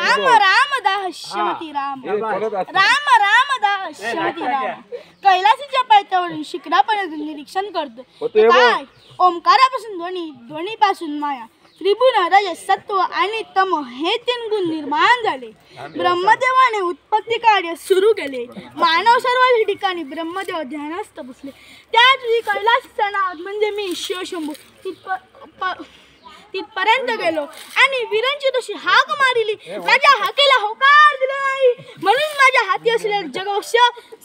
राम राम दाहश्यमती राम राम राम दाहश्यमती राम. कैलासाच्या पायथ्यावरून शिखरापर्यंत निरीक्षण करतो काय ओंकारापासून ध्वनी, ध्वनीपासून माया, त्रिगुण रजस सत्व आणि तम हे 3 गुण निर्माण झाले. ब्रह्मदेवाने उत्पत्ती कार्य सुरू केले. मानव सर्व ठिकाणी ब्रह्मदेव ध्यानस्थ बसले. त्याच वेळी कैलासाचा नाव म्हणजे मी शिवशंभू तिथपर्यंत गेलो आणि वीरांची तशी हाक मारिली. माझ्या हाकेला होकार दिला नाही म्हणून माझ्या हाती असलेला जगवंश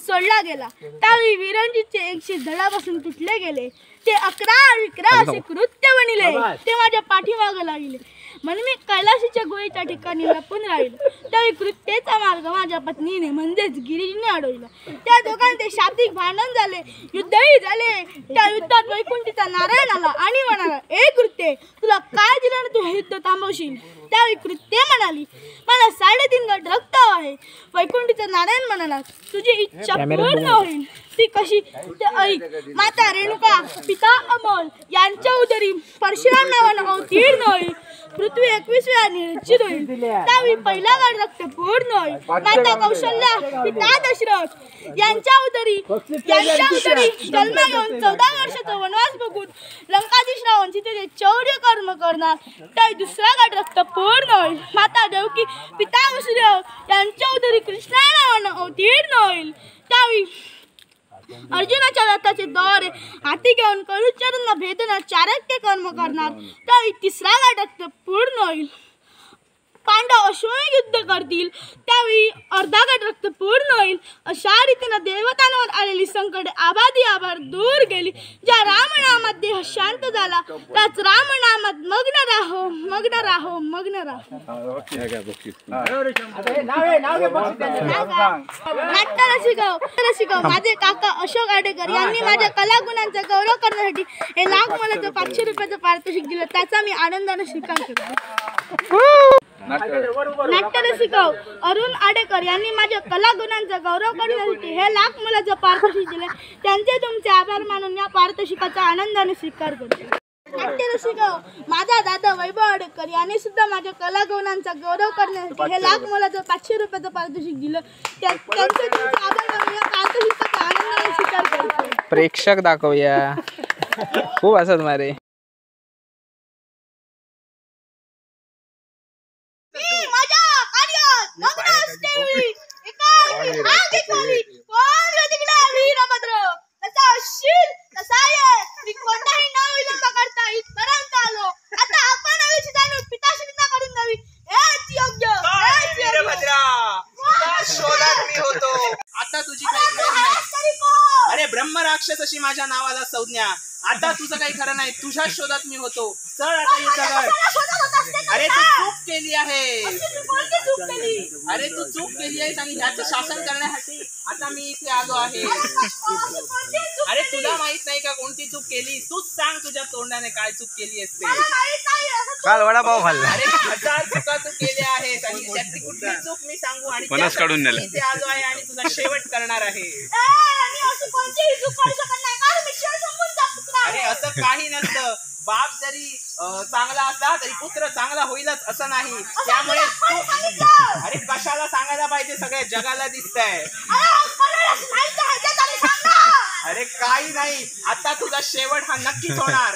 सोडला गेला. त्यावेळी वीरांजीचे 100 धडापासून तुटले गेले. ते 11 विक्रा असे कृत्य बनिले. ते माझ्या पाठीमागे लागले म्हणून मी कैलासाच्या गुहेच्या ठिकाणी लपून राहिलो. त्यावेळी कृत्येचा मार्ग माझ्या पत्नीने म्हणजेच गिरीजीने अडवला. त्या दोघांचे शाब्दिक भांडण झाले, युद्धही झाले. त्या युद्धात वैकुंठीचा नारायण आला आणि म्हणाला, ए कृत्ये, तुला काय दिलं ना तू हे युद्ध थांबवशील? त्यावेळी कृत्ये म्हणाली, मला 3.5 गट रक्त आहे. वैकुंठीचा नारायण म्हणाला, तुझी इच्छा पूर्ण होईल. ती कशी ते ऐक. माता रेणुका पिता अमोल यांच्या उदरी परशुराम नावानं अवतीर्ण होईल. पृथ्वी 21 वेळा निश्चित होईल. त्यावेळी पहिला गट रक्त पूर्ण होईल. माता कौशल्या पिता दशरथ यांच्या उदरी जन्म घेऊन 14 वर्षाचा वनवास बघून लंकाधीश रावण तिथे चौर्य कर्म करणार. त्यावेळी दुसरा गट रक्त पूर्ण होईल. माता देवकी पिता वसुदेव यांच्या उदरी कृष्णा नावानं अवतीर्ण होईल. त्यावेळी अर्जुनाच्या रथाचे दोरे हाती घेऊन करुचरांना भेदणार चाणक्य कर्म करणार. त्यावेळी तिसरा गट पूर्ण होईल. पांडव अश्वमेध युद्ध करतील. त्यावेळी अर्धा गट रक्त पूर्ण होईल. अशा रीतीनं देवतांवर आलेली संकटे आभार दूर गेली. ज्या रामनामात देह शांत झाला त्याच रामनामात मग्न राहो मग्न राहो मग्न राहो. नाट्यरसिक माझे काका अशोक आडेकर यांनी माझ्या कलागुणांचा गौरव करण्यासाठी हे ₹1,00,000 500 रुपयाचं पारितोषिक दिलं. त्याचा मी आनंदाने स्वीकार करतो. नाट्यरसिक अरुण आडेकर यांनी माझ्या कलागुणांचा गौरव करण्यासाठी हे ₹1,00,000 पारितोषिक दिले. त्यांचे तुमचे आभार मानून या पारितोषिकाचा आनंदाने स्वीकार करतो. नाट्यरसिक माझा दादा वैभव आडेकर यांनी सुद्धा माझ्या कलागुणांचा गौरव करण्यासाठी हे ₹1,00,000 500 रुपयाचं पारितोषिक दिलं. त्यांचे तुमचे आभार मानून या पारितोषिकाचा आनंदाने स्वीकार करतो. प्रेक्षक दाखवूया. खूप असत मारे. आता तुझी अरे ब्रह्म राक्षस अशी माझ्या नावाला संज्ञा. आता तुझं काही खरं नाही. तुझ्या शोधात मी होतो. चल आता युद्ध कर. अरे तू चूक केली आहे. अरे तू चूक केली आहेस आणि ह्याचं शासन करण्यासाठी आता मी इथे आलो आहे. अरे तुला माहित नाही का कोणती चूक केली? तूच सांग तुझ्या तोंडाने काय चूक केली असते. काल वडापाव खाल्ला. अरे 1000 चुका तू केल्या आहेस आणि त्यातली कुठली चूक मी सांगू आणि इथे आलो आहे आणि तुझा शेवट करणार आहे. अरे असं काही नसतं. बाप जरी चांगला असला तरी पुत्र चांगला होईलच असं नाही. त्यामुळे अरे कशाला सांगायला पाहिजे? सगळ्या जगाला दिसतंय. अरे काही नाही. आता तुझा शेवट हा नक्कीच होणार.